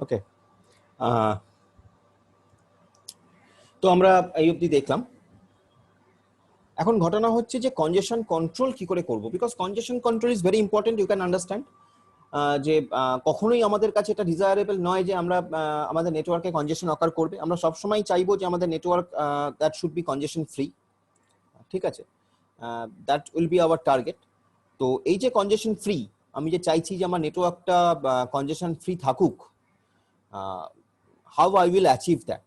ওকে, তো আমরা এই অবধি দেখলাম। এখন ঘটনা হচ্ছে যে কনজেশন কন্ট্রোল কি করে করব, because congestion control is very important, you can understand. যে কখনোই আমাদের কাছে এটা ডিজায়ারেবল নয় যে আমরা আমাদের নেটওয়ার্কে কনজেশন অকার করবে। আমরা সবসময় চাইবো যে আমাদের network that should be কনজেশন free, ঠিক আছে, that will be our target. তো এই যে কনজেশন ফ্রি, আমি যে চাইছি যে আমার নেটওয়ার্কটা কনজেশন ফ্রি থাকুক, how I will achieve that,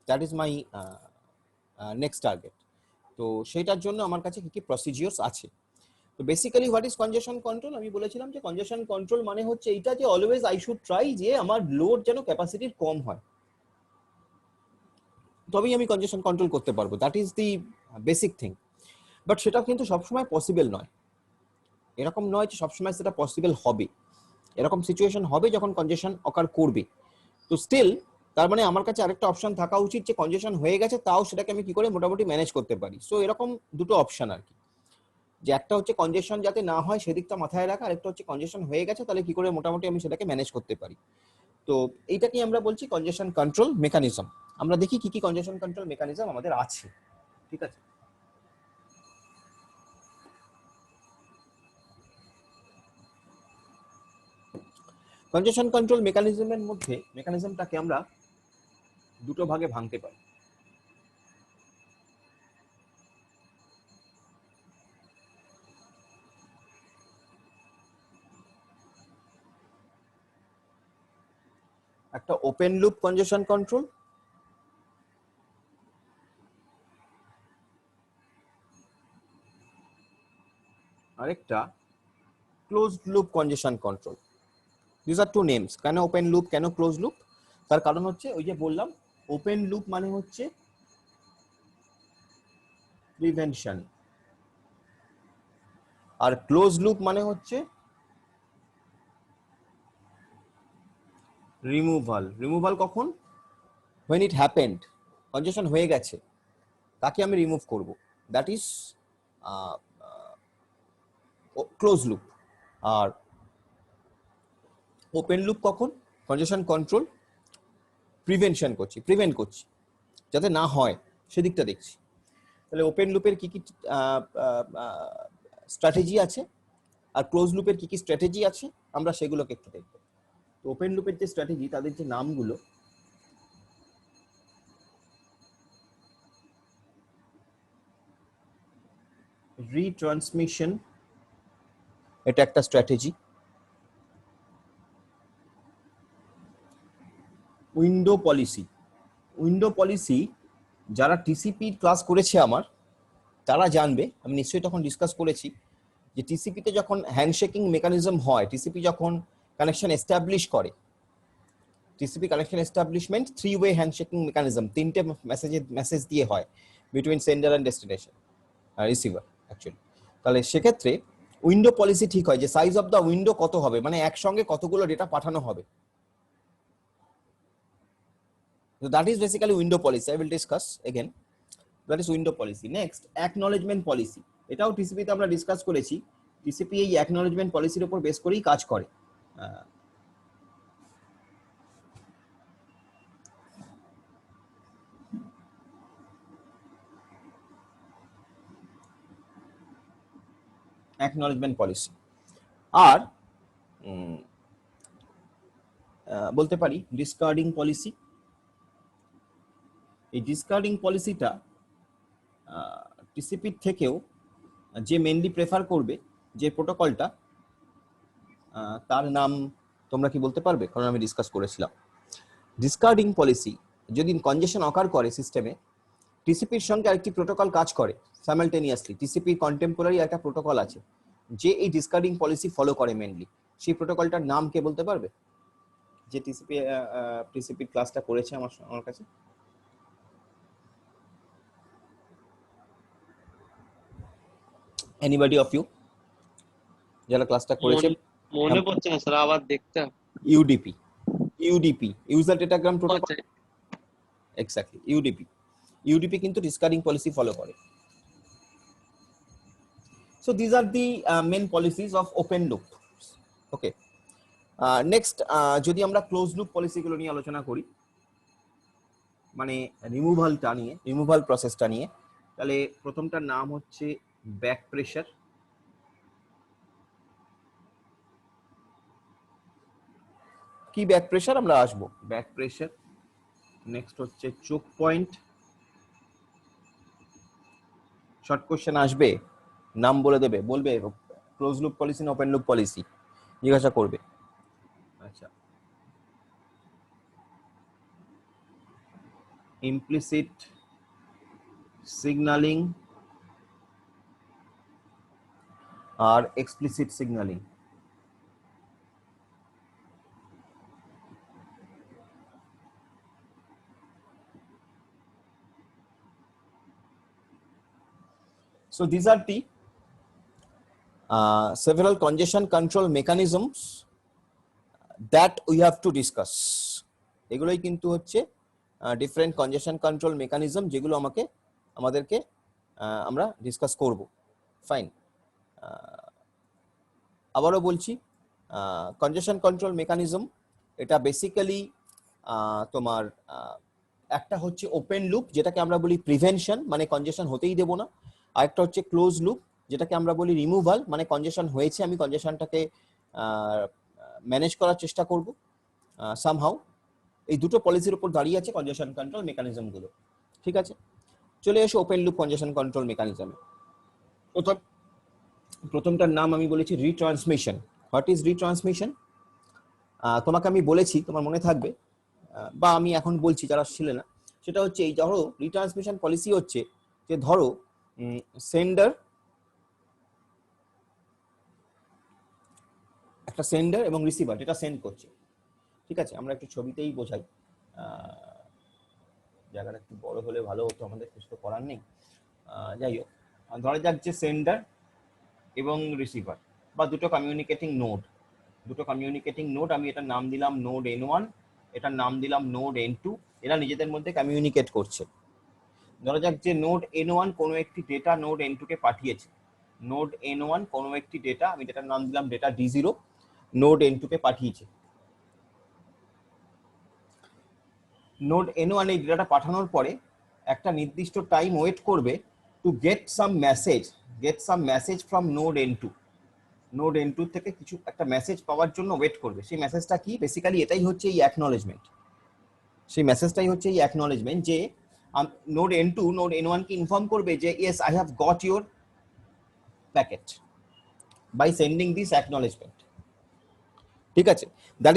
that is my next target. তো সেটার জন্য আমার কাছে কি কি প্রসিজিওরস আছে। তো বেসিক্যালি হোয়াট ইজ কনজেশন কন্ট্রোল? আমি বলেছিলাম যে কনজেশন কন্ট্রোল মানে হচ্ছে এইটা যে অলওয়েজ আই শুড ট্রাই যে আমার লোড যেন ক্যাপাসিটির কম হয়, তবেই আমি কনজেশন কন্ট্রোল করতে পারবো। That is the basic thing. But সেটা কিন্তু সবসময় পসিবল নয়। এরকম নয় যে সবসময় সেটা পসিবল হবে। এরকম সিচুয়েশন হবে যখন কনজেশন অকার করবে। তো স্টিল তার মানে আমার কাছে আরেকটা অপশন থাকা উচিত যে কনজেশন হয়ে গেছে তাও সেটাকে আমি কি করে মোটামুটি ম্যানেজ করতে পারি। সো এরকম দুটো অপশন আর কি, যে একটা হচ্ছে কনজেশন যাতে না হয় সেদিকটা মাথায় রাখা, আরেকটা হচ্ছে কনজেশন হয়ে গেছে তাহলে কি করে মোটামুটি আমি সেটাকে ম্যানেজ করতে পারি। তো এইটাকে আমরা বলছি কনজেশন কন্ট্রোল মেকানিজম। আমরা দেখি কি কি কনজেশন কন্ট্রোল মেকানিজম আমাদের আছে, ঠিক আছে। কনজেশন কন্ট্রোল মেকানিজমের মধ্যে মেকানিজমটাকে আমরা দুটো ভাগে ভাঙতে পারি। একটা ওপেন লুপ কনজেশন কন্ট্রোল, আরেকটা closed loop congestion control. This are two names. কেন ওপেন লুপ, কেন ক্লোজ লুপ? তার কারণ হচ্ছে ওই যে বললাম, ওপেন লুপ মানে হচ্ছে প্রিভেনশন, আর ক্লোজ লুপ মানে হচ্ছে রিমুভাল। রিমুভাল কখন? when it happened, কনজেশন হয়ে গেছে, তাকে আমি রিমুভ করব, দ্যাট ইজ ক্লোজ লুপ। আর ওপেন লুপ কখন? কনজেশন কন্ট্রোল প্রিভেনশন করছি, প্রিভেন্ট করছি যাতে না হয় সেদিকটা দেখছি। তাহলে ওপেন লুপের কি কি স্ট্র্যাটেজি আছে আর ক্লোজ লুপের কি কি স্ট্র্যাটেজি আছে আমরা সেগুলোকে একটু দেখব। তো ওপেন লুপের যে স্ট্র্যাটেজি, তাদের যে নামগুলো, রিট্রান্সমিশন, এটা একটা strategy. Window policy, window policy যারা টিসিপি ক্লাস করেছে আমার তারা জানবে, আমি নিশ্চয়ই তখন ডিসকাস করেছি যে টিসিপিতে যখন হ্যান্ডশেকিং মেকানিজম হয়, টিসিপি যখন কানেকশন এস্টাবলিশ করে, TCP connection establishment three way handshaking mechanism, তিনটে মেসেজ দিয়ে হয় between sender and destination receiver actually. তাহলে সেক্ষেত্রে উইন্ডো পলিসি ঠিক হয় যে সাইজ অফ দ্য উইন্ডো কত হবে, মানে একসঙ্গে কতগুলো ডেটা পাঠানো হবে। So that is basically window policy. I will discuss again. That is window policy. Next, acknowledgement policy. এটাও টিসিপি তে আমরা ডিসকাস করেছি। টিসিপি এই acknowledgement পলিসির উপর বেস করেই কাজ করে। acknowledgement policy আর বলতে পারি ডিসকার্ডিং পলিসি। এই ডিসকার্ডিং পলিসিটা টিসিপি থেকেও যে মেইনলি প্রেফার করবে যে প্রোটোকলটা, তার নাম তোমরা কি বলতে পারবে? কারণ আমি ডিসকাস করেছিলাম ডিসকার্ডিং পলিসি যদি কনজেশন অকার করে সিস্টেমে, টিসিপির সঙ্গে আরেকটি প্রোটোকল কাজ করে সাইমালটেনিয়াসলি। টিসিপির কন্টেম্পোরারি একটা প্রোটোকল আছে যে এই ডিসকার্ডিং পলিসি ফলো করে মেইনলি। সেই প্রোটোকলটার নাম কে বলতে পারবে যে টিসিপি ক্লাসটা করেছে আমার কাছে? এনিবডি অফ ইউ যারা ক্লাসটা করেছে? মনে পড়ছে না স্যার, আবার দেখতে। UDP, UDP user datagram protocol, exactly UDP. UDP কিন্তু ডিসকার্ডিং পলিসি ফলো করে। So these are the main policies of open loop. Okay. Next যদি আমরা ক্লোজ লুপ পলিসিগুলো নিয়ে আলোচনা করি, মানে রিমুভাল প্রসেসটা নিয়ে, তাহলে প্রথমটার নাম হচ্ছে ব্যাক প্রেশার। কি ব্যাক প্রেশার আমরা আসবো, ব্যাক প্রেশার। নেক্সট হচ্ছে চোক পয়েন্ট। শর্ট কোশ্চেন আসবে, নাম বলে দেবে, বলবে ক্লোজ লুপ পলিসি না ওপেন লুপ পলিসি, জিজ্ঞাসা করবে। আচ্ছা, ইমপ্লিসিট সিগন্যালিং আর explicit signalling. So these are the several congestion control mechanisms that we have to discuss. এগুলোই কিন্তু হচ্ছে ডিফারেন্ট কনজেশন কন্ট্রোল মেকানিজম, যেগুলো আমাদেরকে আমরা ডিসকাস করব। ফাইন, আবারও বলছি, কনজেশন কন্ট্রোল মেকানিজম এটা বেসিক্যালি তোমার একটা হচ্ছে ওপেন লুপ, যেটাকে আমরা বলি প্রিভেনশন, মানে কনজেশন হতেই দেব না। আরেকটা হচ্ছে ক্লোজ লুপ, যেটাকে আমরা বলি রিমুভাল, মানে কনজেশন হয়েছে, আমি কনজেশনটাকে ম্যানেজ করার চেষ্টা করব সামহাউ। এই দুটো পলিসির উপর দাঁড়িয়ে আছে কনজেশন কন্ট্রোল মেকানিজম গুলো। ঠিক আছে, চলে এসো ওপেন লুপ কনজেশন কন্ট্রোল মেকানিজমে। প্রথমটার নাম আমি বলেছি রিট্রান্সমিশন। What is retransmission? তোমাকে আমি বলেছি, তোমার মনে থাকবে, বা আমি এখন বলছি যারা ছিলে না, সেটা হচ্ছে এই ধরো রিট্রান্সমিশন পলিসি হচ্ছে যে ধরো সেন্ডার, একটা সেন্ডার এবং রিসিভার যেটা সেন্ড করছে। ঠিক আছে, আমরা একটু ছবিতেই বোঝাই, জায়গাটা একটু বড় হলে ভালো হতো, আমাদের কিছু তো করার নেই। যাই হোক, ধরা যাক যে সেন্ডার এবং রিসিভার বা দুটো কমিউনিকেটিং নোড, আমি এটার নাম দিলাম নোড N1, এটার নাম দিলাম নোড N2। এরা নিজেদের মধ্যে কমিউনিকেট করছে। ধরা যাক যে নোড N1 কোনো একটি ডেটা নোড N2 কে পাঠিয়েছে। নোড N1 কোনো একটি ডেটা, আমি যেটার নাম দিলাম ডেটা D0, নোড N2 কে পাঠিয়েছে। নোড N1 এই ডেটাটা পাঠানোর পরে একটা নির্দিষ্ট টাইম ওয়েট করবে to get some message from node N2। Node N2 থেকে কিছু একটা মেসেজ পাওয়ার জন্য ওয়েট করবে। সেই মেসেজটা কি? বেসিক্যালি এটাই হচ্ছে এই অ্যাকনলেজমেন্ট। সেই মেসেজটাই হচ্ছে এই অ্যাকনলেজমেন্ট, যে নোড N1 কে ইনফর্ম করবে যে yes I have got your packet by sending this acknowledgement. ঠিক আছে, দ্যাট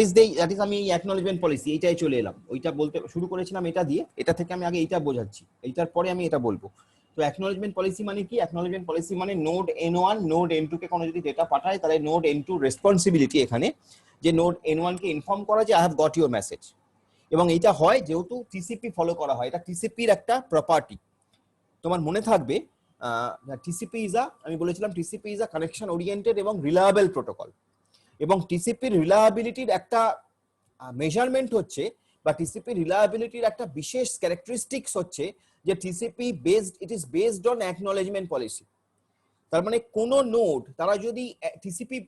ইজ আমি এই অ্যাকনলেজমেন্ট পলিসি এইটাই চলে এলাম। ওইটা বলতে শুরু করেছিলাম এটা দিয়ে, এটা থেকে আমি আগে এইটা বোঝাচ্ছি, এইটার পরে আমি এটা বলবো। তো অ্যাকনলেজমেন্ট পলিসি মানে কি? অ্যাকনলেজমেন্ট পলিসি মানে নোড N1 নোড N2 কে কোনো যদি ডেটা পাঠায়, তাহলে নোড N2 রেসপন্সিবিলিটি এখানে যে নোড N1 কে ইনফর্ম করা যে I have got your message. এবং এইটা হয় যেহেতু টিসিপি ফলো করা হয়, এটা টিসিপির একটা প্রপার্টি। তোমার মনে থাকবে টিসিপি ইজ আমি বলেছিলাম TCP is a connection oriented এবং রিলায়েবল প্রোটোকল। এবং টিসিপির রিলায়েবিলিটির একটা মেজারমেন্ট হচ্ছে, বা টিসিপি রিলায়েবিলিটির একটা বিশেষ ক্যারেক্টারিস্টিক্স হচ্ছে যে TCP it is based on acknowledgement policy. তার মানে কোন নোড তারা যদি টিসিপি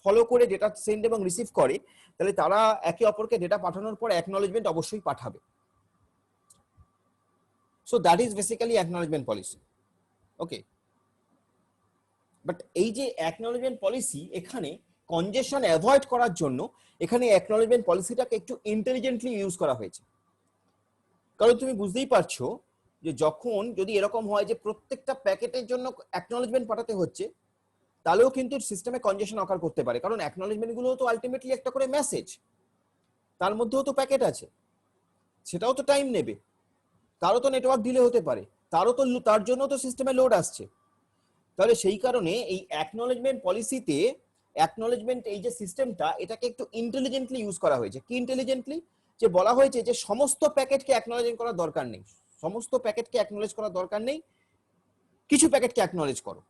ফলো করে ডেটা সেন্ড এবং রিসিভ করে, তাহলে তারা একে অপরকে ডেটা পাঠানোর পর অ্যাকনলেজমেন্ট অবশ্যই পাঠাবে। So that is basically acknowledgement policy. Okay, but এই যে অ্যাকনলেজমেন্ট পলিসি, এখানে কনজেশন অ্যাভয়েড করার জন্য এখানে অ্যাকনলেজমেন্ট পলিসিটাকে একটু ইন্টেলিজেন্টলি ইউজ করা হয়েছে। কারণ তুমি বুঝতেই পারছো যে যখন যদি এরকম হয় যে প্রত্যেকটা প্যাকেটের জন্য অ্যাকনলেজমেন্ট পাঠাতে হচ্ছে, তাহলেও কিন্তু সিস্টেমে কনজেশন অকার করতে পারে। কারণ অ্যাকনলেজমেন্ট গুলো তো আলটিমেটলি একটা করে মেসেজ, তার মধ্যেও তো প্যাকেট আছে, সেটাও তো টাইম নেবে, তারও তো নেটওয়ার্ক ডিলে হতে পারে, তার জন্য তো সিস্টেমে লোড আসছে। তাহলে সেই কারণে এই অ্যাকনলেজমেন্ট পলিসিতে অ্যাকনলেজমেন্ট এই যে সিস্টেমটা, এটাকে একটু ইন্টেলিজেন্টলি ইউজ করা হয়েছে। কি ইন্টেলিজেন্টলি? যে বলা হয়েছে যে সমস্ত প্যাকেটকে অ্যাকনলেজ করার দরকার নেই, সমস্ত প্যাকেটকে অ্যাকনলেজ করার দরকার নেই, কিছু প্যাকেটকে অ্যাকনলেজ করো।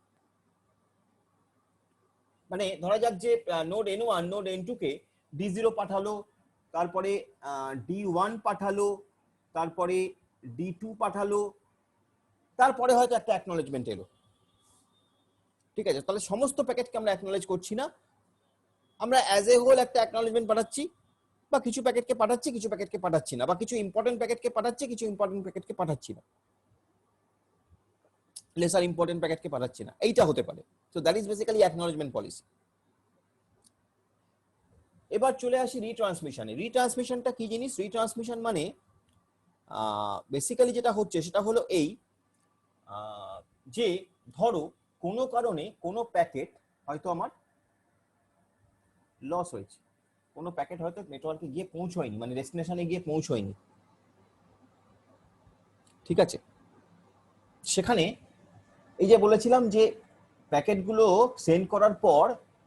মানে ধরা যাক যে নোড N1 নোড N2 কে D0 পাঠালো, তারপরে D1 পাঠালো, তারপরে D2 পাঠালো, তারপরে হয়তো একটা অ্যাকনলেজমেন্ট এলো। ঠিক আছে, তাহলে সমস্ত প্যাকেটকে আমরা অ্যাকনলেজ করছি না, আমরা অ্যাজ এ হোল একটা অ্যাকনলেজমেন্ট পাঠাচ্ছি, বা কিছু প্যাকেটকে পাঠাচ্ছি, কিছু প্যাকেটকে পাঠাচ্ছি না, বা কিছু ইম্পর্টেন্ট প্যাকেটকে পাঠাচ্ছি, কিছু ইম্পর্টেন্ট প্যাকেটকে পাঠাচ্ছি না, লেসার ইম্পর্টেন্ট প্যাকেটকে পাঠাচ্ছি না, এইটা হতে পারে। So that is basically acknowledgement policy. এবার চলে আসি রিট্রান্সমিশনে। রিট্রান্সমিশনটা কি জিনিস? রিট্রান্সমিশন মানে বেসিক্যালি যেটা হচ্ছে সেটা হলো এই যে ধরো কোনো কারণে কোনো প্যাকেট হয়তো আমার লস হয়েছে, কোনো প্যাকেট হয়তো নেটওয়ার্কে গিয়ে পৌঁছয়নি, মানে ডেস্টিনেশনে গিয়ে পৌঁছয়নি, ঠিক আছে? সেখানে এই যে বলেছিলাম যে প্যাকেটগুলো সেন্ড করার পর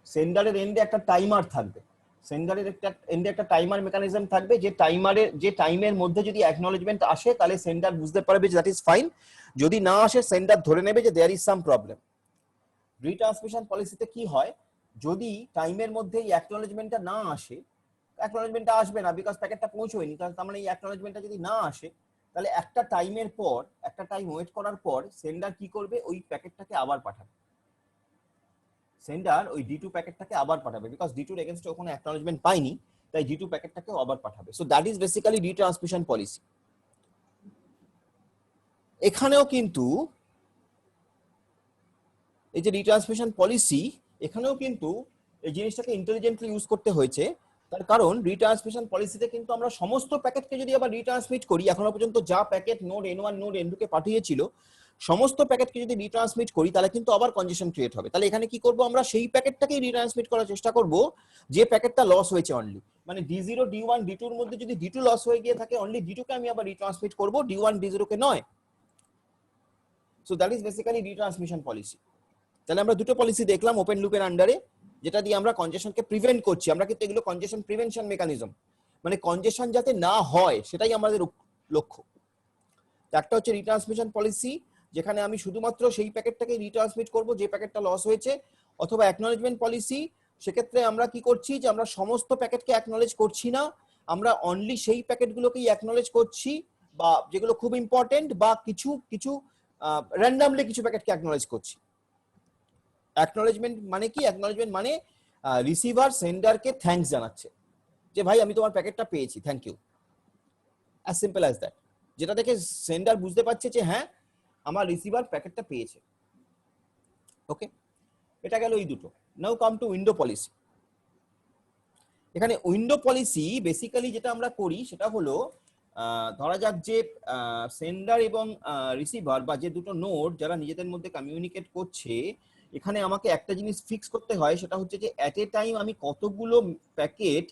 সেন্ডারের এন্ডে একটা টাইমার থাকবে, সেন্ডারের একটা এন্ডে একটা টাইমার মেকানিজম থাকবে, যে টাইমের মধ্যে যদি অ্যাকনলেজমেন্ট আসে তাহলে সেন্ডার বুঝতে পারবে যে দ্যাট ইজ ফাইন, যদি না আসে সেন্ডার ধরে নেবে যে there is some problem. Retransmission পলিসিতে কি হয়, যদি টাইমের মধ্যে এই অ্যাকনলেজমেন্টটা না আসে, অ্যাকনলেজমেন্টটা আসবে না বিকজ প্যাকেটটা পৌঁছয়নি, তার মানে এই অ্যাকনলেজমেন্টটা যদি না আসে তাহলে একটা টাইমের পর, একটা টাইম ওয়েট করার পর সেন্ডার কি করবে, ওই প্যাকেটটাকে আবার পাঠাবে, সেন্ডার ওই D2 প্যাকেটটাকে আবার পাঠাবে, বিকজ D2 এর এগেইনস্টে কোনো অ্যাকনলেজমেন্ট পাইনি, তাই D2 প্যাকেটটাকে আবার পাঠাবে। So that is basically retransmission policy. এখানেও কিন্তু এই যে রিট্রান্সমিশন পলিসি, এখানেও কিন্তু এই জিনিসটাকে ইন্টেলিজেন্টলি ইউজ করতে হয়েছে। তার কারণ রিট্রান্সমিশন পলিসিতে কিন্তু আমরা সমস্ত প্যাকেটকে যদি আবার রিট্রান্সমিট করি, এখনো পর্যন্ত যা packet node N1 node N2 কে পাঠিয়েছিল সমস্ত প্যাকেটকে যদি রিট্রান্সমিট করি তাহলে কিন্তু আবার কনজেশন ক্রিয়েট হবে। তাহলে এখানে কি করব, আমরা সেই প্যাকেটটাকেই রিট্রান্সমিট করার চেষ্টা করব যে প্যাকেটটা লস হয়েছে অনলি, মানে D0 D1 D2 এর মধ্যে যদি D2 লস হয়ে গিয়ে থাকে অনলি D2 কে আমি আবার রিট্রান্সমিট করব, D1 D0 কে নয়। So that is basically retransmission policy. তাহলে আমরা দুটো পলিসি দেখলাম ওপেন লুপের আন্ডারে, যেটা দিয়ে আমরা কনজেশনকে প্রিভেন্ট করছি। আমরা কিন্তু এগুলো কনজেশন প্রিভেনশন মেকানিজম, মানে কনজেশন যাতে না হয় সেটাই আমাদের লক্ষ্য। একটা হচ্ছে রিট্রান্সমিশন পলিসি, যেখানে আমি শুধুমাত্র সেই প্যাকেটটাকে রিট্রান্সমিট করব যে প্যাকেটটা লস হয়েছে, অথবা অ্যাকনলেজমেন্ট পলিসি, সেক্ষেত্রে আমরা কি করছি যে আমরা সমস্ত প্যাকেটকে অ্যাকনলেজ করছি না, আমরা অনলি সেই প্যাকেটগুলোকেই অ্যাকনলেজ করছি, বা যেগুলো খুব ইম্পর্টেন্ট, বা কিছু কিছু র্যান্ডামলি কিছু প্যাকেটকে অ্যাকনলেজ করছি। অ্যাকনলেজমেন্ট মানে কি? অ্যাকনলেজমেন্ট মানে রিসিভার সেন্ডারকে থ্যাঙ্কস জানাচ্ছে যে ভাই আমি তোমার প্যাকেটটা পেয়েছি, thank you, as simple as that, যেটা দেখে সেন্ডার বুঝতে পারছে যে হ্যাঁ আমার রিসিভার প্যাকেটটা পেয়েছে। ওকে, এটা গেল এই দুটো। নাও কাম টু উইন্ডো পলিসি। এখানে উইন্ডো পলিসি বেসিক্যালি যেটা আমরা করি সেটা হলো ধরা যাক যে সেন্ডার এবং রিসিভার বা যে দুটো নোড যারা নিজেদের মধ্যে কমিউনিকেট করছে, এখানে আমাকে একটা জিনিস ফিক্স করতে হয়, সেটা হচ্ছে যে অ্যাট এ টাইম আমি কতগুলো প্যাকেট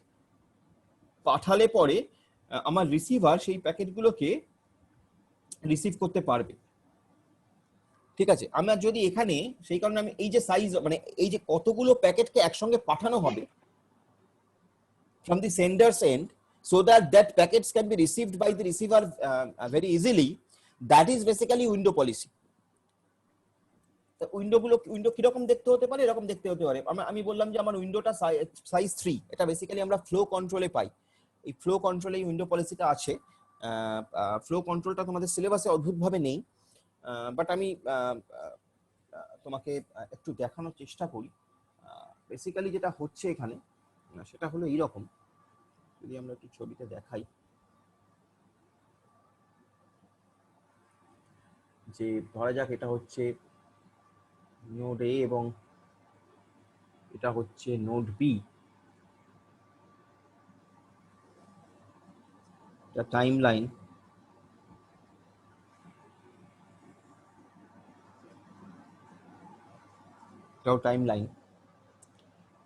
পাঠালে পরে আমার রিসিভার সেই প্যাকেটগুলোকে রিসিভ করতে পারবে। ঠিক আছে, আমার যদি এখানে সেই কারণে আমি এই যে সাইজ, মানে এই যে কতগুলো প্যাকেটকে একসঙ্গে পাঠানো হবে from the sender's end so that that packets can be received by the receiver very easily, that is basically window policy. Window কিরকম দেখতে হতে পারে? এরকম দেখতে হতে পারে। আমি বললাম যে আমার উইন্ডোটা সাইজ 3, এটা বেসিক্যালি আমরা ফ্লো কন্ট্রোলে পাই। এই ফ্লো কন্ট্রোলে উইন্ডো পলিসিটা আছে। ফ্লো কন্ট্রোলটা তোমাদের সিলেবাসে অদ্ভুতভাবে নেই, বাট আমি তোমাকে একটু দেখানোর চেষ্টা করি। বেসিক্যালি যেটা হচ্ছে এখানে সেটা হলো এইরকম, যদি আমরা একটু ছবিতে দেখাই, যে ধরা যাক এটা হচ্ছে নোড এ এবং এটা হচ্ছে নোড বি, এটা টাইম লাইন, এটাও টাইম লাইন।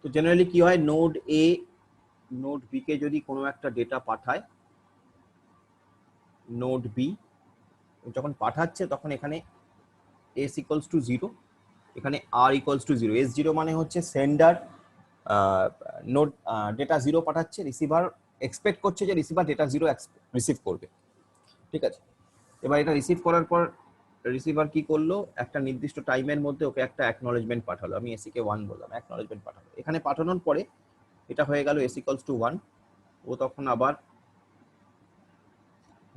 তো জেনারেলি কি হয়, নোড এ নোড বি কে যদি কোনো একটা ডেটা পাঠায়, নোড বি যখন পাঠাচ্ছে তখন এখানে s ইকুয়ালস টু 0, এখানে r ইকুয়ালস টু 0। s0 মানে হচ্ছে সেন্ডার নোড ডেটা 0 পাঠাচ্ছে, রিসিভার এক্সপেক্ট করছে যে রিসিভার ডেটা 0 রিসিভ করবে। ঠিক আছে, এবার এটা রিসিভ করার পর রিসিভার কি করলো, একটা নির্দিষ্ট টাইমের মধ্যে ওকে একটা অ্যাকনলেজমেন্ট পাঠালো, আমি এসি কে 1 বললাম, অ্যাকনলেজমেন্ট পাঠালো। এখানে পাঠানোর পরে এটা হয়ে গেল s ইকুয়ালস টু 1, ও তখন আবার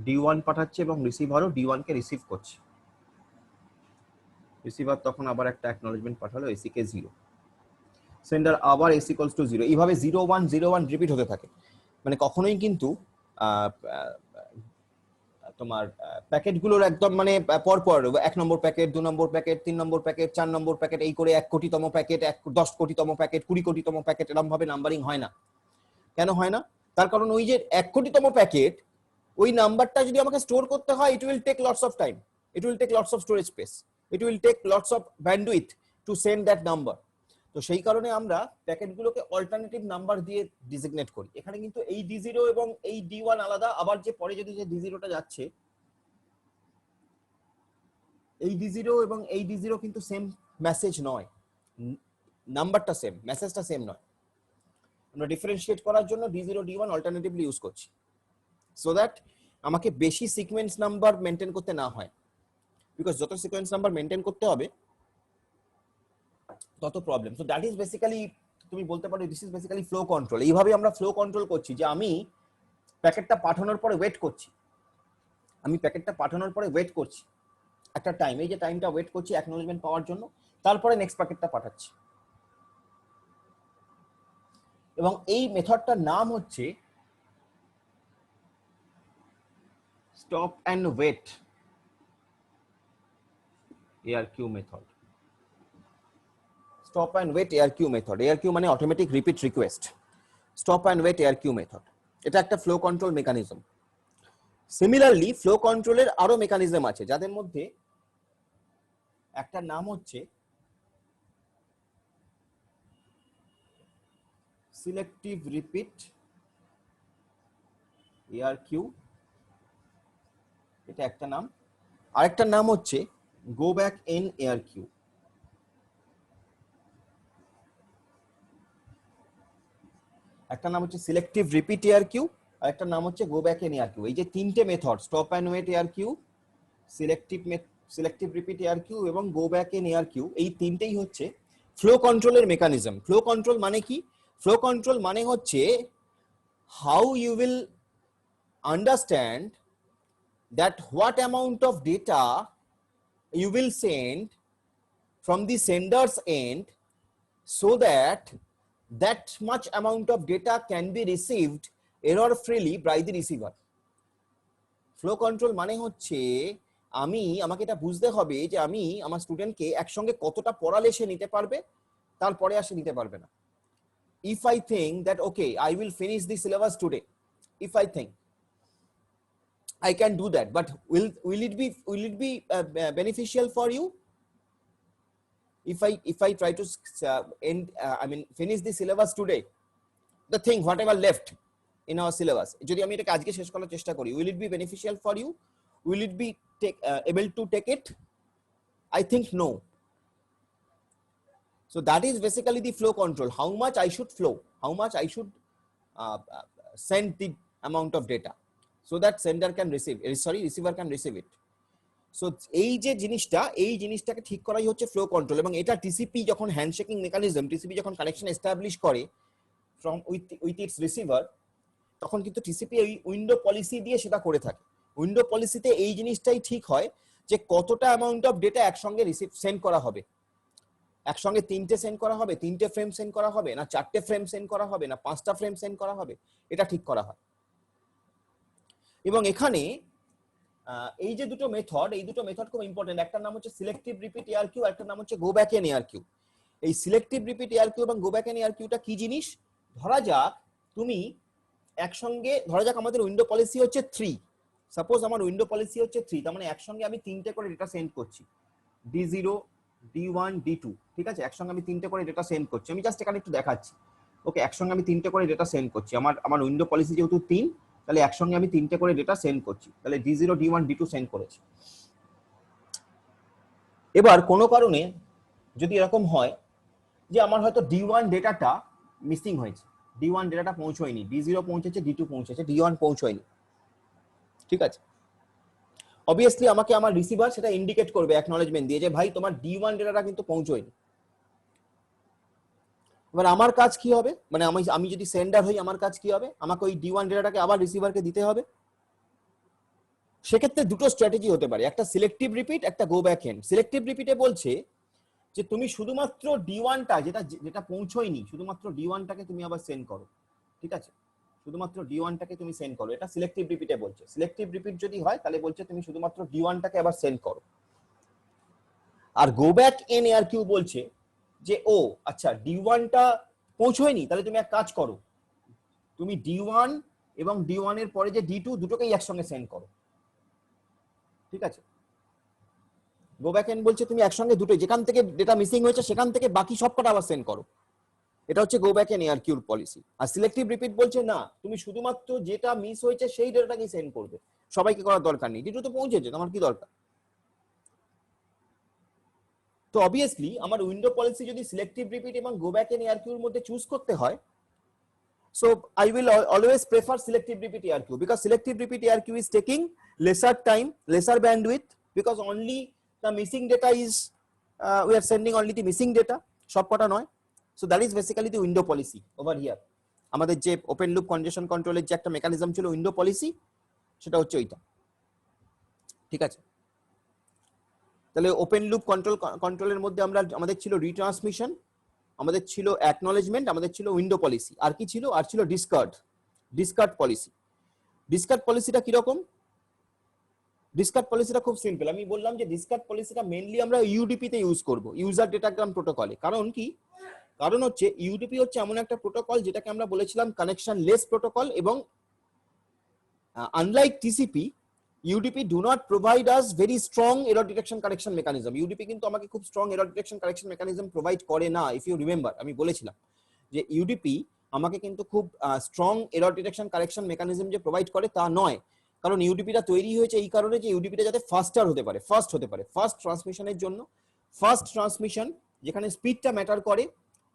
D1 পাঠাচ্ছে এবং রিসিভারও D1 কে রিসিভ করছে। রিসিভার তখন আবার একটা অ্যাকনলেজমেন্ট পাঠালো এসি কে 0। সেন্ডার আবার s ইকুয়ালস টু 0, এইভাবে 0 1 0 1 রিপিট হতে থাকে। মানে কখনোই কিন্তু তোমার প্যাকেটগুলোর একদম মানে পরপর 1 নম্বর প্যাকেট, 2 নম্বর প্যাকেট, 3 নম্বর প্যাকেট, 4 নম্বর প্যাকেট, এই করে 1 কোটিতম প্যাকেট, 10 কোটিতম প্যাকেট, 20 কোটিতম প্যাকেট, এরকম ভাবে নাম্বারিং হয় না। কেন হয় না? তার কারণ ওই যে 1 কোটিতম প্যাকেট, ওই নাম্বারটা যদি আমাকে স্টোর করতে হয়, it will take lots of time, it will take lots of storage space, it will take lots of bandwidth to send that number. তো সেই কারণে আমরা প্যাকেটগুলোকে অল্টারনেটিভ নাম্বার দিয়ে ডিজিগনেট করি। এখানে কিন্তু এই D0 এবং এই D1 আলাদা, আবার যে পরে যদি যে D0টা যাচ্ছে, এই D0 এবং এই D0 কিন্তু সেম মেসেজ নয়, নাম্বারটা সেম, মেসেজটা সেম নয়। আমরা ডিফারেন্সিয়েট করার জন্য D0 D1 অল্টারনেটিভলি ইউজ করছি, সো দ্যাট আমাকে বেশি সিকোয়েন্স নাম্বার মেনটেন করতে না হয়। বিকজ যত সিকোয়েন্স নাম্বার মেনটেন করতে হবে তত problem. So that is basically, তুমি বলতে পারো this is basically flow control. এইভাবে আমরা ফ্লো কন্ট্রোল করছি যে আমি প্যাকেটটা পাঠানোর পরে ওয়েট করছি, আমি প্যাকেটটা পাঠানোর পরে ওয়েট করছি একটা টাইম, এই যে টাইমটা ওয়েট করছি অ্যাকনোলেজমেন্ট পাওয়ার জন্য, তারপরে নেক্সট প্যাকেটটা পাঠাচ্ছি। এবং এই মেথডটার নাম হচ্ছে stop and wait ARQ method. Stop and wait ARQ method, ARQ মানে automatic repeat request, stop and wait ARQ method. এটা একটা flow control mechanism. Similarly flow কন্ট্রোলের আরো মেকানিজম আছে, যাদের মধ্যে একটা নাম হচ্ছে সিলেক্টিভ রিপিট ARQ, এটা একটা নাম। আরেকটা নাম হচ্ছে গো ব্যাক এন ARQ। একটা নাম হচ্ছে সিলেক্টিভ রিপিট ARQ, আর একটা নাম হচ্ছে গো ব্যাক এন ARQ। এই যে তিনটে method, stop and wait ARQ, selective repeat ARQ এবং গো ব্যাক এন ARQ, এই তিনটেই হচ্ছে ফ্লো কন্ট্রোলের মেকানিজম। ফ্লো কন্ট্রোল মানে কি? ফ্লো কন্ট্রোল মানে হচ্ছে how you will understand that what amount of data you will send from the sender's end so that that much amount of data can be received error freely by the receiver. Flow control মানে হচ্ছে আমাকে এটা বুঝতে হবে যে আমি আমার স্টুডেন্টকে একসঙ্গে কতটা পড়ালে সে নিতে পারবে, তারপরে আর সে নিতে পারবে না। if I think that okay I will finish the syllabus today, if I think I can do that, but will it be beneficial for you if I try to finish the syllabus today, the thing whatever left in our syllabus, যদি আমি এটাকে আজকে শেষ করার চেষ্টা করি, will it be beneficial for you, will it be able to take it? I think no. So that is basically the flow control, how much I should flow, how much I should send the amount of data so that sender can receive, receiver can receive it. So এই যে জিনিসটাকে ঠিক করাই হচ্ছে flow control. এবং এটা TCP যখন handshaking mechanism, TCP যখন কানেকশন এস্টাবলিশ করে ফ্রম উইথ ইটস রিসিভার, তখন কিন্তু টিসিপি ওই উইন্ডো পলিসি দিয়ে সেটা করে থাকে। উইন্ডো পলিসিতে এই জিনিসটাই ঠিক হয় যে কতটা অ্যামাউন্ট অফ ডেটা একসঙ্গে সেন্ড করা হবে, একসঙ্গে 3টে সেন্ড করা হবে, 3টে ফ্রেম সেন্ড করা হবে, না 4টে ফ্রেম সেন্ড করা হবে, না 5টা ফ্রেম সেন্ড করা হবে, এটা ঠিক করা হয়। এবং এখানে এই যে দুটো মেথড, এই দুটো মেথড খুব ইম্পর্টেন্ট। একটা নাম হচ্ছে সিলেক্টিভ রিপিট ARQ, আর একটা নাম হচ্ছে গো ব্যাক এন ARQ। এই সিলেক্টিভ রিপিট ARQ এবং গো ব্যাক এন ARQটা কি জিনিস? ধরা যাক তুমি একসঙ্গে, ধরা যাক আমাদের উইন্ডো পলিসি হচ্ছে 3, সাপোজ আমার উইন্ডো পলিসি হচ্ছে 3, তার মানে একসঙ্গে আমি 3টে করে ডেটা সেন্ড করছি, D0 D1 D2, ঠিক আছে? একসঙ্গে আমি 3টে করে ডেটা সেন্ড করছি। আমি জাস্ট এখানে একটু দেখাচ্ছি, ওকে, একসঙ্গে আমি 3টে করে ডেটা সেন্ড করছি। আমার উইন্ডো পলিসি যেহেতু 3, তাহলে একসঙ্গে আমি 3টে করে ডেটা সেন্ড করছি, তাহলে D0 D1 D2 সেন্ড করেছি। এবার কোনো কারণে যদি এরকম হয় যে আমার হয়তো D1 ডেটাটা মিসিং হয়েছে, D1 ডেটাটা পৌঁছয়নি, D0 পৌঁছেছে, D2 পৌঁছেছে, D1 পৌঁছয়নি, ঠিক আছে? অবভিয়াসলি আমাকে আমার রিসিভার সেটা ইন্ডিকেট করবে অ্যাকনলেজমেন্ট দিয়ে যে ভাই তোমার D1 ডেটাটা কিন্তু পৌঁছয়নি। এবার আমার কাজ কি হবে, মানে আমি যদি সেন্ডার হই, আমার কাজ কি হবে? আমাকে ওই D1 ডেটাটাকে আবার রিসিভারকে দিতে হবে। সেক্ষেত্রে দুটো স্ট্র্যাটেজি হতে পারে, একটা সিলেক্টিভ রিপিট, একটা গো ব্যাক এন। সিলেক্টিভ রিপিটে বলছে যে তুমি শুধুমাত্র D1টা যেটা যেটা পৌঁছয়নি শুধুমাত্র D1টাকে তুমি আবার সেন্ড করো, ঠিক আছে? শুধুমাত্র D1টাকে তুমি সেন্ড করো, এটা সিলেক্টিভ রিপিটে বলছে। সিলেক্টিভ রিপিট যদি হয় তাহলে বলছে তুমি শুধুমাত্র D1টাকে আবার সেন্ড করো। আর গো ব্যাক এন আর কিউ বলছে যে ও আচ্ছা D1টা পৌঁছয়নি, তাহলে তুমি এক কাজ করো, তুমি D1 এবং D1 এর পরে যে D2 দুটোকেই একসঙ্গে সেন্ড করো, ঠিক আছে? গো ব্যাক এন বলছে তুমি একসঙ্গে দুটোই, যেখান থেকে ডেটা মিসিং হয়েছে সেখান থেকে বাকি সবকটা আবার সেন্ড করো। এটা হচ্ছে গো ব্যাক এন এআরকিউর পলিসি। আর সিলেক্টিভ রিপিট বলছে না, তুমি শুধুমাত্র যেটা মিস হয়েছে সেই ডেটাটাকেই সেন্ড করবে, সবাইকে করার দরকার নেই। D2 তো পৌঁছেছে, তোমার কি দরকার? তো অবভিয়াসলি আমার উইন্ডো পলিসি যদি সিলেক্টিভ রিপিট এবং গো ব্যাক এন এআরকিউর মধ্যে চুজ করতে হয়, so I will always prefer selective repeat ARQ, because selective repeat ARQ is taking lesser time, lesser bandwidth, because only the missing data is we are sending only the missing data, সবকটা নয়। So that is basically the window policy over here. আমাদের যে open loop কনজেশন কন্ট্রোলের যে একটা mechanism ছিল window policy, সেটা হচ্ছে ওইটা, ঠিক আছে? তাহলে ওপেন লুপ কন্ট্রোলের মধ্যে আমাদের ছিল রিট্রান্সমিশন, আমাদের ছিল অ্যাকনলেজমেন্ট, আমাদের ছিল উইন্ডো পলিসি, আর কি ছিল? আর ছিল ডিসকার্ড পলিসি। ডিসকার্ড পলিসিটা কিরকম? ডিসকার্ড পলিসিটা খুব সিম্পল। আমি বললাম যে ডিসকার্ড পলিসিটা মেইনলি আমরা ইউডিপি তে ইউজ করব, ইউজার ডেটাগ্রাম প্রোটোকলে। কারণ কি? কারণ হচ্ছে ইউডিপি হচ্ছে এমন একটা প্রোটোকল যেটাকে আমরা বলেছিলাম কানেকশন লেস প্রোটোকল, এবং unlike TCP, UDP do not provide us very strong error detection correction mechanism. UDP কিন্তু আমাকে খুব strong error detection correction mechanism provide করে না। ইফ ইউ রিমেম্বার, আমি বলেছিলাম যে ইউডিপি আমাকে কিন্তু খুব strong error detection correction mechanism যে প্রোভাইড করে তা নয়। কারণ ইউডিপিটা তৈরি হয়েছে এই কারণে যে ইউডিপিটা যাতে ফাস্ট হতে পারে ফাস্ট ট্রান্সমিশনের জন্য। ফাস্ট ট্রান্সমিশন যেখানে স্পিডটা ম্যাটার করে,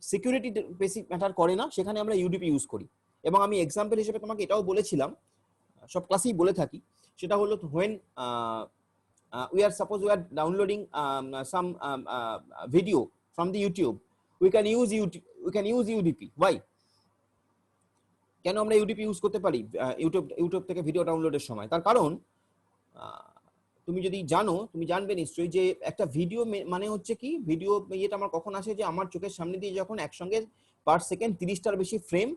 সিকিউরিটি বেশি ম্যাটার করে না, সেখানে আমরা ইউডিপি ইউজ করি। এবং আমি এক্সাম্পল হিসেবে তোমাকে এটাও বলেছিলাম, সব ক্লাসেই বলে থাকি, সেটা হলো when we are downloading some video from the YouTube, we can use UDP. Why? কেন আমরা ইউডিপি ইউজ করতে পারি ইউটিউব থেকে ভিডিও ডাউনলোডের সময়? তার কারণ তুমি যদি জানো, তুমি জানবে নিশ্চয়ই যে একটা ভিডিও মানে হচ্ছে কি, ভিডিও ইয়েটা আমার কখন আসে, যে আমার চোখের সামনে দিয়ে যখন একসঙ্গে পার সেকেন্ড 30টার বেশি ফ্রেম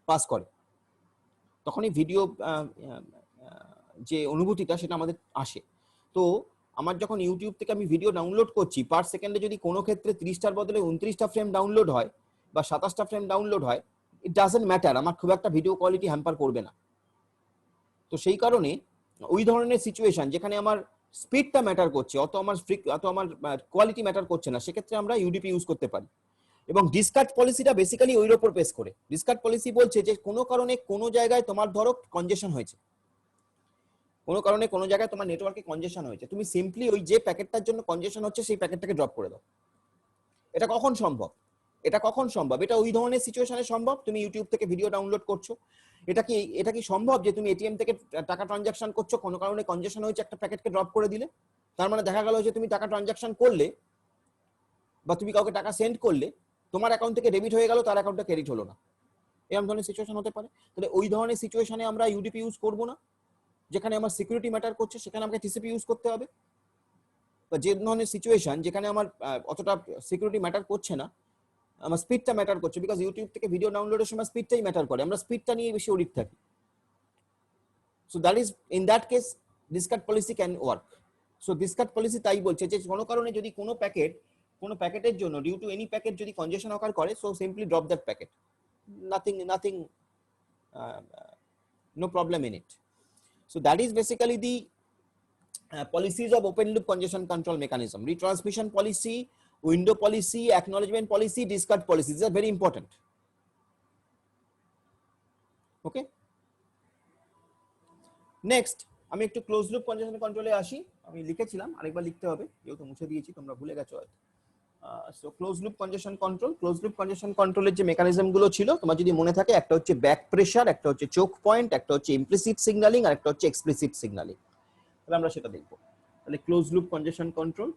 পাস করে, তখনই ভিডিও যে অনুভূতিটা সেটা আমাদের আসে। তো আমার যখন ইউটিউব থেকে আমি ভিডিও ডাউনলোড করছি, পার সেকেন্ডে যদি কোনো ক্ষেত্রে 30টার বদলে 29টা ফ্রেম ডাউনলোড হয় বা 27টা ফ্রেম ডাউনলোড হয়, ইট ডাজন্ট ম্যাটার, আমার খুব একটা ভিডিও কোয়ালিটি হ্যাম্পার করবে না। তো সেই কারণে ওই ধরনের সিচুয়েশন যেখানে আমার স্পিডটা ম্যাটার করছে, অত আমার কোয়ালিটি ম্যাটার করছে না, সেক্ষেত্রে আমরা ইউডিপি ইউজ করতে পারি। এবং ডিসকার্ড পলিসিটা বেসিক্যালি ওইর উপর বেস করে। ডিসকার্ড পলিসি বলছে যে কোনো কারণে কোনো জায়গায় তোমার ধরো কনজেশন হয়েছে, কোনো কারণে কোনো জায়গায় তোমার নেটওয়ার্কে কনজেশন হয়েছে, তুমি সিম্পলি ওই যে প্যাকেটটার জন্য কনজেশন হচ্ছে সেই প্যাকেটটাকে ড্রপ করে দাও। এটা কখন সম্ভব? এটা ওই ধরনের সিচুয়েশনে সম্ভব, তুমি ইউটিউব থেকে ভিডিও ডাউনলোড করছো। এটা কি সম্ভব যে তুমি এটিএম থেকে টাকা ট্রানজাকশন করছো, কোনো কারণে কনজেশন হয়েছে, একটা প্যাকেটকে ড্রপ করে দিলে? তার মানে দেখা গেল যে তুমি টাকা ট্রানজাকশন করলে বা তুমি কাউকে টাকা সেন্ড করলে, তোমার অ্যাকাউন্ট থেকে ডেবিট হয়ে গেল, তার অ্যাকাউন্টে ক্রেডিট হলো না। এরকম ধরনের সিচুয়েশন হতে পারে। তাহলে ওই ধরনের সিচুয়েশনে আমরা ইউডিপি ইউজ করব না। যেখানে আমার সিকিউরিটি ম্যাটার করছে সেখানে আমাকে টিসিপি ইউজ করতে হবে। বা যে ধরনের সিচুয়েশন যেখানে আমার অতটা সিকিউরিটি ম্যাটার করছে না, আমার স্পিডটা ম্যাটার করছে, বিকজ ইউটিউব থেকে ভিডিও ডাউনলোডের সময় স্পিডটাই ম্যাটার করে, আমরা স্পিডটা নিয়ে বেশি ওরিট থাকি। So that is in that case discard policy can work. So discard policy তাই বলছে যে কোনো কারণে যদি কোনো প্যাকেটের জন্য ডিউ টু এনি প্যাকেট যদি কনজেশন অকার করে, so simply drop that packet, nothing no problem in it. So that is basically the policies of open loop congestion control mechanism: retransmission policy, window policy, acknowledgement policy, discard policy. These are very important. Okay, next আমি একটু close loop কনজেশন কন্ট্রোলে আসি। আমি লিখেছিলাম, আরেকবার লিখতে হবে যেহেতু মুছে দিয়েছি, তোমরা ভুলে গেছো হয়তো। সো ক্লোজ লুপ কনজেশন কন্ট্রোলের যে মেকানিজম গুলো ছিল তোমার যদি মনে থাকে, একটা হচ্ছে ব্যাক প্রেসার, একটা হচ্ছে চোক পয়েন্ট, একটা হচ্ছে ইমপ্লিসিট সিগন্যালিং, আর একটা হচ্ছে এক্সপ্লিসিট সিগন্যালিং। তাহলে আমরা সেটা দেখবো। তাহলে ক্লোজ লুপ কনজেশন কন্ট্রোল,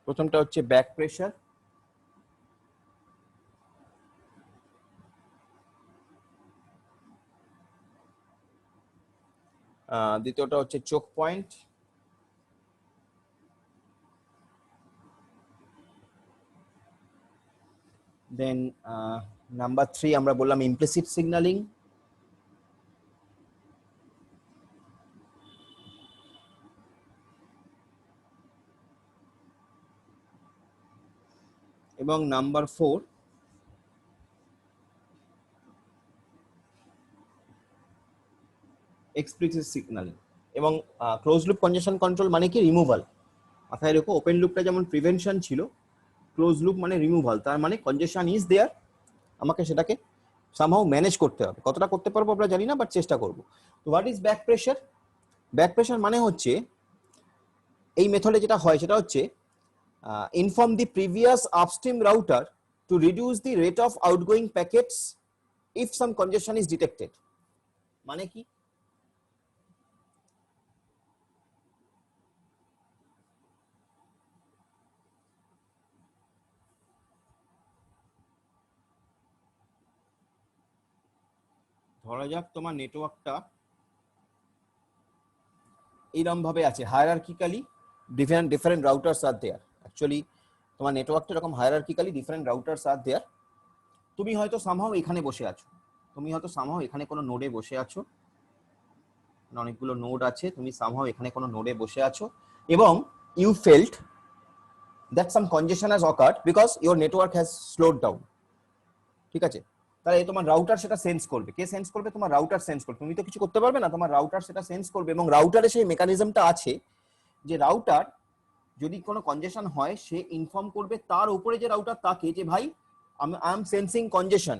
প্রথমটা হচ্ছে ব্যাক প্রেসার, দ্বিতীয়টা হচ্ছে চোক পয়েন্ট, দেন নাম্বার 3 আমরা বললাম ইমপ্লিসিট সিগন্যালিং, এবং নাম্বার 4 এক্সপ্লিসিট সিগন্যালিং। এবং ক্লোজ লুপ কনজেশন কন্ট্রোল মানে কি? রিমুভাল। মাথায় রেখো, ওপেন লুপটা যেমন প্রিভেনশন ছিল, ক্লোজ লুপ মানে রিমুভাল। তার মানে কনজেশন ইজ দেয়ার, আমাকে সেটাকে সামহাউ ম্যানেজ করতে হবে। কতটা করতে পারবো আমরা জানি না, বাট চেষ্টা করবো। তো what is back pressure? Back pressure মানে হচ্ছে, এই মেথডে যেটা হয় সেটা হচ্ছে inform the previous upstream router to reduce the rate of outgoing packets if some কনজেশন is detected. মানে কি? ধরা যাক তোমার নেটওয়ার্কটা এইরকম ভাবে আছে, হায়ারার্কিক্যালি ডিফারেন্ট রাউটারস আর দেয়ার। অ্যাকচুয়ালি তোমার নেটওয়ার্কটা এরকম হায়ারার্কিক্যালি ডিফারেন্ট রাউটারস আর দেয়ার। তুমি হয়তো সামহাউ এখানে বসে আছো, তুমি হয়তো সামহাউ এখানে কোনো নোডে বসে আছো, অনেকগুলো নোড আছে, তুমি সামহাউ এখানে কোনো নোডে বসে আছো, এবং you felt that some congestion has occurred because your network has slowed down. ঠিক আছে? তাহলে তোমার রাউটার সেটা সেন্স করবে। কে সেন্স করবে? তোমার রাউটার সেন্স করবে। তুমি তো কিছু করতে পারবে না, তোমার রাউটার সেটা সেন্স করবে। এবং রাউটারে সেই মেকানিজমটা আছে যে রাউটার যদি কোনো কনজেশন হয়, সে ইনফর্ম করবে তার উপরে যে রাউটার তাকে, যে ভাই I am sensing কনজেশন,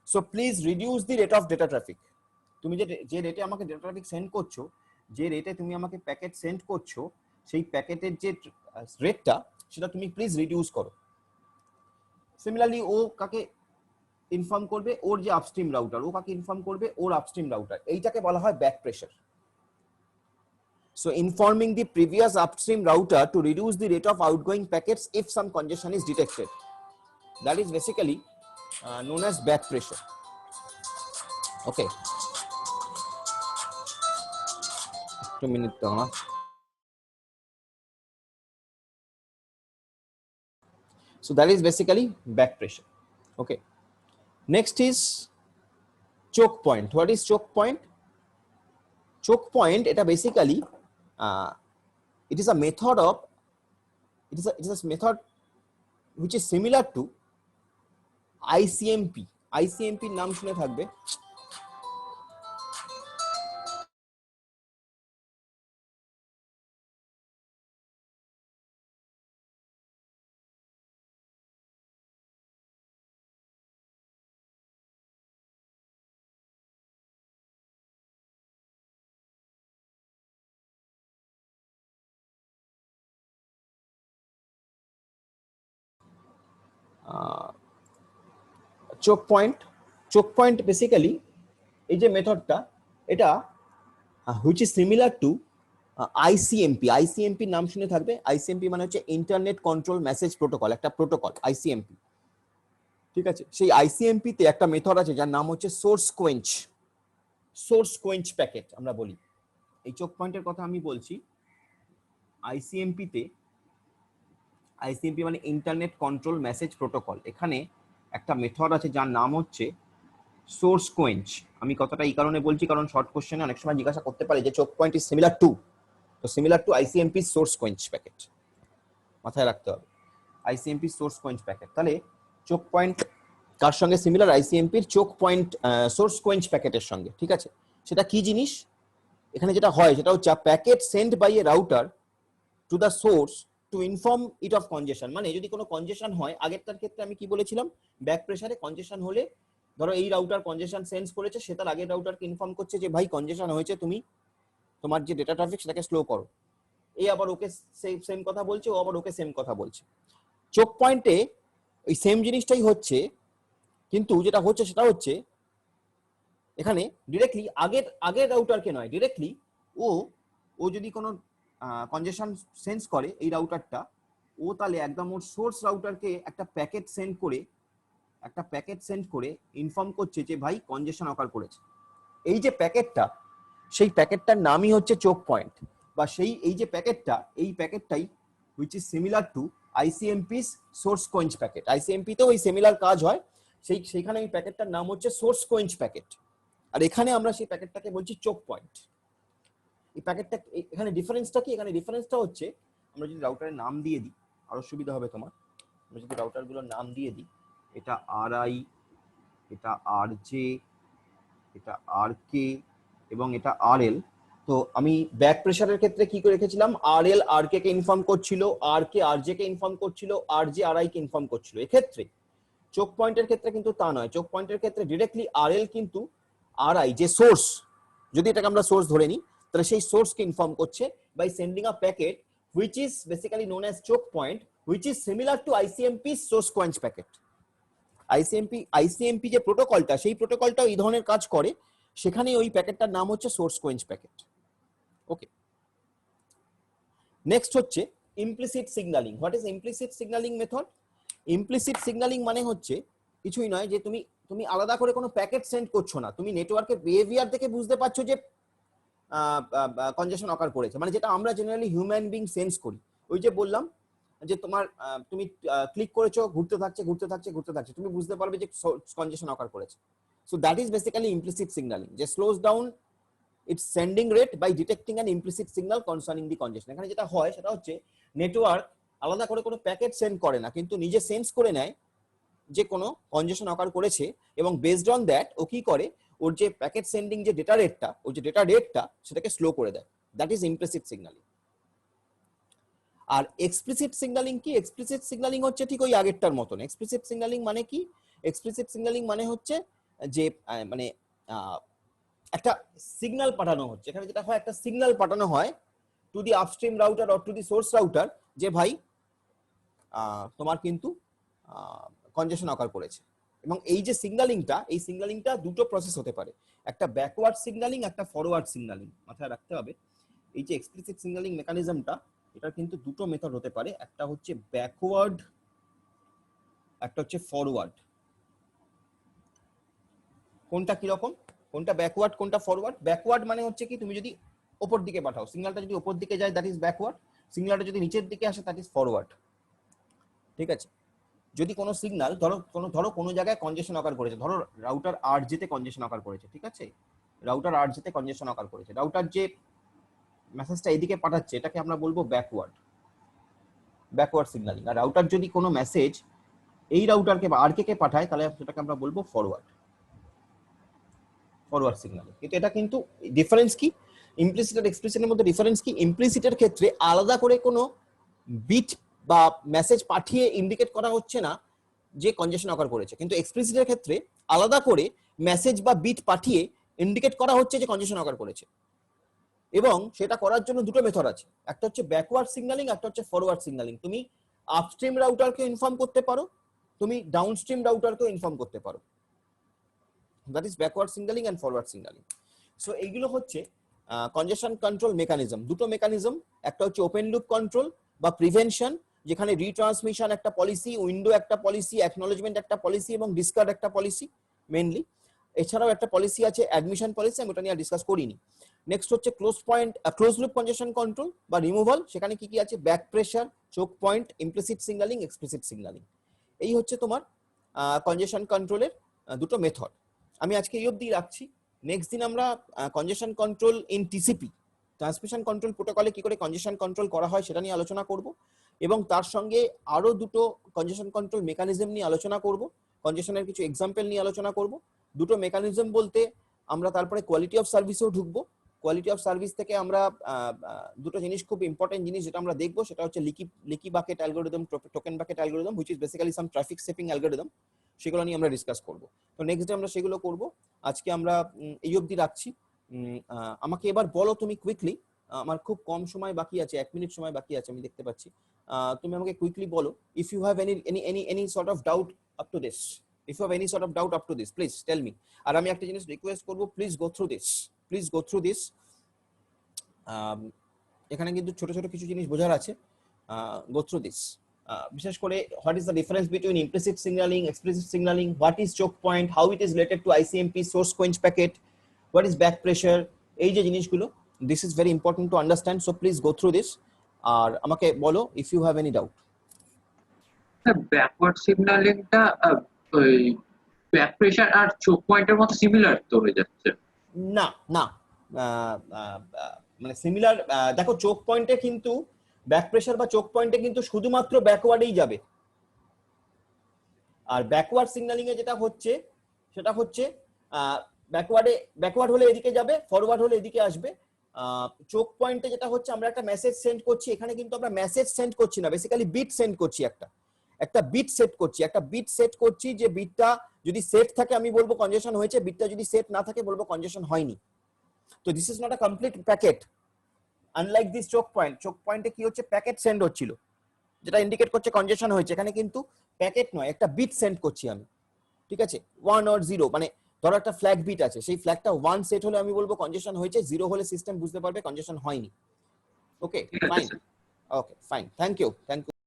so please reduce the rate of data traffic. তুমি যে রেটে আমাকে ডেটা ট্রাফিক সেন্ড করছো, যে রেটে তুমি আমাকে প্যাকেট সেন্ড করছো, সেই প্যাকেটের যে রেটটা সেটা তুমি প্লিজ রিডিউস করো। সিমিলারলি ও কাকে ইনফর্ম করবে? ওর যে আপস্ট্রিম রাউটার, ও কাকে ইনফর্ম করবে? ওর আপস্ট্রিম রাউটার। এইটাকে বলা হয় back pressure. So informing the previous upstream router to reduce the rate of outgoing packets if some congestion is detected. That is basically known as back pressure. Okay. 2 minutes. So that is basically back pressure. Okay. Next is choke point. What is choke point? Choke point, এটা basically it is a method of it is a method which is similar to ICMP. ICMP নাম শুনে থাকবে। চোক point basically এই যে মেথডটা, এটা which is similar to ICMP. ICMP নাম শুনে থাকবে। আইসিএমপি মানে হচ্ছে ইন্টারনেট কন্ট্রোল মেসেজ প্রোটোকল, একটা প্রোটোকল আইসিএমপি। ঠিক আছে? সেই আইসিএমপি তে একটা মেথড আছে যার নাম হচ্ছে সোর্স কোয়েঞ্চ প্যাকেট আমরা বলি। এই চোক পয়েন্টের কথা আমি বলছি। আইসিএমপি তে, আইসিএমপি মানে ইন্টারনেট কন্ট্রোল মেসেজ প্রোটোকল, এখানে একটা মেথড আছে যার নাম হচ্ছে সোর্স কোয়েঞ্চ। আমি কথাটা এই কারণে বলছি কারণ শর্ট কোশ্চেনে অনেক সময় জিজ্ঞাসা করতে পারে যে choke point is similar to, তো similar to ICMP source quench packet, মাথায় রাখতে হবে আইসিএমপি সোর্স কোয়েঞ্চ প্যাকেট। তাহলে চোক পয়েন্ট কার সঙ্গে সিমিলার? আইসিএমপির চোক পয়েন্ট সোর্স কোয়েঞ্চ প্যাকেটের সঙ্গে। ঠিক আছে? সেটা কি জিনিস? এখানে যেটা হয় সেটা হচ্ছে packet send by a router to the source to inform it of congestion. মানে যদি কোনো কনজেশন হয়, আগেরটার ক্ষেত্রে আমি কি বলেছিলাম, ব্যাক প্রেসারে কনজেশন হলে ধরো এই রাউটার কনজেশন সেন্স করেছে, সে তার আগের রাউটারকে ইনফর্ম করছে যে ভাই কনজেশন হয়েছে, তুমি তোমার যে ডেটা ট্রাফিক সেটাকে স্লো করো। এই আবার ওকে সেম কথা বলছে, ও আবার ওকে সেম কথা বলছে। চোক পয়েন্টে ওই সেম জিনিসটাই হচ্ছে, কিন্তু যেটা হচ্ছে সেটা হচ্ছে এখানে ডিরেক্টলি আগের রাউটারকে নয়, ডিরেক্টলি ও যদি কোনো কনজেশন সেন্স করে এই রাউটারটা, ও তাহলে একদম ওর সোর্স রাউটারকে একটা প্যাকেট সেন্ড করে ইনফর্ম করছে যে ভাই কনজেশন অকার করেছে। এই যে প্যাকেটটা, সেই প্যাকেটটার নামই হচ্ছে চোক পয়েন্ট, বা এই যে প্যাকেটটাই which is similar to ICMP's source quench packet. ICMP তেও ওই সিমিলার কাজ হয়, সেইখানে এই প্যাকেটটার নাম হচ্ছে সোর্স কোয়েঞ্চ প্যাকেট, আর এখানে আমরা সেই প্যাকেটটাকে বলছি চোক পয়েন্ট। এই প্যাকেটটা এখানে ডিফারেন্সটা কি? এখানে ডিফারেন্সটা হচ্ছে আমরা যদি রাউটারের নাম দিয়ে দিই আরো সুবিধা হবে তোমার। আমরা যদি রাউটারগুলোর নাম দিয়ে দিই, এটা RI, এটা RJ, এটা RK এবং এটা RL। তো আমি ব্যাক প্রেসারের ক্ষেত্রে কি করে রেখেছিলাম, RL RK কে ইনফর্ম করছিল, RK RJ কে ইনফর্ম করছিল, RJ RI কে ইনফর্ম করছিল। এক্ষেত্রে চোক পয়েন্টের ক্ষেত্রে কিন্তু তা নয়। চোক পয়েন্টের ক্ষেত্রে ডিরেক্টলি RL কিন্তু RI যে সোর্স, যদি এটাকে আমরা সোর্স ধরে নিই, তাহলে সেই সোর্সকে ইনফর্ম করছে by sending a packet which is basically known as choke point, which is similar to ICMP's source quench packet. ICMP যে প্রোটোকলটা, সেই প্রোটোকলটাও এই ধরনের কাজ করে, সেখানে ওই প্যাকেটটার নাম হচ্ছে সোর্স কোয়েঞ্চ প্যাকেট। ওকে, নেক্সট হচ্ছে implicit signalling. What is implicit signalling method? Implicit signalling মানে হচ্ছে কিছুই নয় যে তুমি আলাদা করে কোনো প্যাকেট সেন্ড করছো না, তুমি নেটওয়ার্কের বিহেভিয়ার থেকে বুঝতে পারছো যে কনজেশন অকার করেছে, মানে যেটা আমরা জেনারেলি হিউম্যান বিং সেন্স করি। ওই যে বললাম যে তুমি ক্লিক করেছো, ঘুরতে থাকছে, তুমি বুঝতে পারবে যে কনজেশন অকার করেছে। So that is basically implicit signalling, যে slows down its sending rate by detecting an implicit signal concerning the congestion. এখানে যেটা হয় সেটা হচ্ছে নেটওয়ার্ক আলাদা করে কোনো প্যাকেট সেন্ড করে না, কিন্তু নিজে সেন্স করে নেয় যে কোনো কনজেশন অকার করেছে, এবং বেসড অন দ্যাট ও কি করে, ওর যে প্যাকেট সেন্ডিং যে ডেটা রেটটা সেটাকে স্লো করে দেয়। That is implicit signalling. আর এক্সপ্লিসিট সিগন্যালিং কি? এক্সপ্লিসিট সিগন্যালিং হচ্ছে ঠিক ওই আগেরটার মতন। এক্সপ্লিসিট সিগন্যালিং মানে কি? এক্সপ্লিসিট সিগন্যালিং মানে হচ্ছে যে মানে একটা সিগন্যাল পাঠানো হচ্ছে। এখানে যেটা হয়, একটা সিগন্যাল পাঠানো হয় to the upstream router or to the source router, যে ভাই তোমার কিন্তু কনজেশন অকার করেছে। এবং এই যে সিগন্যালিংটা দুটো প্রসেস হতে পারে, একটা ব্যাকওয়ার্ড সিগন্যালিং, একটা ফরওয়ার্ড সিগন্যালিং। মাথায় রাখতে হবে এই যে এক্সপ্লিসিট সিগন্যালিং মেকানিজমটা, এটা কিন্তু দুটো মেথড হতে পারে, একটা হচ্ছে ব্যাকওয়ার্ড, একটা হচ্ছে ফরওয়ার্ড। কোনটা কিরকম, কোনটা ব্যাকওয়ার্ড কোনটা ফরওয়ার্ড? ব্যাকওয়ার্ড মানে হচ্ছে কি, তুমি যদি উপর দিকে পাঠাও, সিগন্যালটা যদি উপর দিকে যায় দ্যাট ইজ ব্যাকওয়ার্ড, সিগন্যালটা যদি নিচের দিকে আসে দ্যাট ইজ ফরওয়ার্ড। ঠিক আছে? যদি কোনো সিগন্যাল ধরো কোনো জায়গায় কনজেশন অকার করেছে, ধরো রাউটার RJ তে কনজেশন অকার করেছে, ঠিক আছে, রাউটার RJ তে কনজেশন অকার করেছে, রাউটার যে মেসেজটা এদিকে পাঠাচ্ছে এটাকে আমরা বলবো ব্যাকওয়ার্ড সিগন্যালিং। আর রাউটার যদি কোনো মেসেজ এই রাউটারকে বা RK কে পাঠায়, তাহলে সেটাকে আমরা বলবো ফরওয়ার্ড সিগন্যালিং। কিন্তু এটা কিন্তু ডিফারেন্স কি, ইমপ্লিসিট আর এক্সপ্লিসিটের মধ্যে ডিফারেন্স কি? ইমপ্লিসিটের ক্ষেত্রে আলাদা করে কোনো বিট বা মেসেজ পাঠিয়ে ইন্ডিকেট করা হচ্ছে না যে কনজেশন অকার করেছে, কিন্তু এক্সপ্লিসিটের ক্ষেত্রে আলাদা করে মেসেজ বা বিট পাঠিয়ে ইন্ডিকেট করা হচ্ছে যে কনজেশন অকার করেছে। এবং সেটা করার জন্য দুটো মেথড আছে, একটা হচ্ছে ব্যাকওয়ার্ড সিগন্যালিং, একটা হচ্ছে ফরওয়ার্ড সিগন্যালিং। তুমি আপস্ট্রিম রাউটারকে ইনফর্ম করতে পারো, তুমি ডাউনস্ট্রিম রাউটারকেও ইনফর্ম করতে পারো। That is backward signalling and forward signalling. So এইগুলো হচ্ছে কনজেশন কন্ট্রোল মেকানিজম। দুটো মেকানিজম, একটা হচ্ছে ওপেন লুপ কন্ট্রোল বা প্রিভেনশন, যেখানে রিট্রান্সমিশন একটা পলিসি, উইন্ডো একটা পলিসি, অ্যাকনলেজমেন্ট একটা পলিসি এবং ডিসকার্ড একটা পলিসি মেইনলি। এছাড়াও একটা পলিসি আছে অ্যাডমিশন পলিসি, আমি ওটা নিয়ে ডিসকাস করিনি। নেক্সট হচ্ছে ক্লোজ লুপ কনজেশন কন্ট্রোল বা রিমুভাল, সেখানে কি কি আছে, ব্যাক প্রেসার, চোক point, implicit signalling, explicit signalling. এই হচ্ছে তোমার কনজেশন কন্ট্রোলের দুটো মেথড। আমি আজকে এই অবধি রাখছি। নেক্সট দিন আমরা congestion control in TCP, transmission control প্রোটোকলে কি করে কনজেশন কন্ট্রোল করা হয় সেটা নিয়ে আলোচনা করব, এবং তার সঙ্গে আরো দুটো কনজেশন কন্ট্রোল মেকানিজম নিয়ে আলোচনা করব, কনজেশনের কিছু এক্সাম্পল নিয়ে আলোচনা করব। দুটো মেকানিজম বলতে আমরা তারপরে কোয়ালিটি অফ সার্ভিসেও ঢুকবো। কোয়ালিটি অফ সার্ভিস থেকে আমরা দুটো জিনিস, খুব ইম্পর্টেন্ট জিনিস যেটা আমরা দেখবো, সেটা হচ্ছে leaky bucket algorithm, token bucket algorithm, which is basically some traffic shaping algorithm. সেগুলো নিয়ে আমরা ডিসকাস করব। তো নেক্সট ডে আমরা সেগুলো করব। আজকে আমরা এই অবধি রাখছি। আমাকে এবার বলো তুমি কুইকলি, আমার খুব কম সময় বাকি আছে, 1 মিনিট সময় বাকি আছে আমি দেখতে পাচ্ছি। তুমি আমাকে কুইকলি বলো, if you have any sort of doubt up to this, if you have any sort of doubt up to this, please tell me. আর আমি একটা জিনিস রিকোয়েস্ট করব, প্লিজ গো থ্রু দিস। এখানে কিন্তু ছোট ছোট কিছু জিনিস বোঝার আছে, গো থ্রু দিস। বিশেষ করে what is the difference between implicit signalling, explicit signalling, what is choke point, how it is related to ICMP source quench packet, what is back pressure, এই যে জিনিসগুলো, this is very important to understand. So please go through this. আর আমাকে বলো if you have any doubt. Backward সিগন্যালিংটা ওই back pressure আর চোক পয়েন্টের মতো সিমিলার তো হয়ে যাচ্ছে। না না, মানে সিমিলার, দেখো চোক পয়েন্টে কিন্তু ব্যাক প্রেশার বা চোক পয়েন্টে কিন্তু শুধুমাত্র ব্যাকওয়ার্ডেই যাবে, আর ব্যাকওয়ার্ড সিগন্যালিং এ যেটা হচ্ছে সেটা হচ্ছে ব্যাকওয়ার্ড হলে এদিকে যাবে, ফরওয়ার্ড হলে এদিকে আসবে। চোক পয়েন্টে যেটা হচ্ছে আমরা একটা মেসেজ সেন্ড করছি, এখানে কিন্তু আমরা মেসেজ সেন্ড করছি না, বেসিক্যালি বিট সেন্ড করছি, একটা বিট সেট করছি, যে বিটটা যদি সেট থাকে আমি বলবো কনজেশন হয়েছে, বিটটা যদি সেট না থাকে বলবো কনজেশন হয়নি। তো this is not a complete packet, unlike this choke পয়েন্টে কি হচ্ছে, প্যাকেট সেন্ড হচ্ছিল যেটা ইন্ডিকেট করছে কনজেশন হয়েছে, এখানে কিন্তু প্যাকেট নয়, একটা বিট সেন্ড করছি আমি, ঠিক আছে, 1 or 0, মানে ধরো একটা ফ্ল্যাগ বিট আছে, সেই ফ্ল্যাগটা 1 সেট হলে আমি বলবো কনজেশন হয়েছে, 0 হলে সিস্টেম বুঝতে পারবে কনজেশন হয়নি। Okay fine, okay fine, thank you.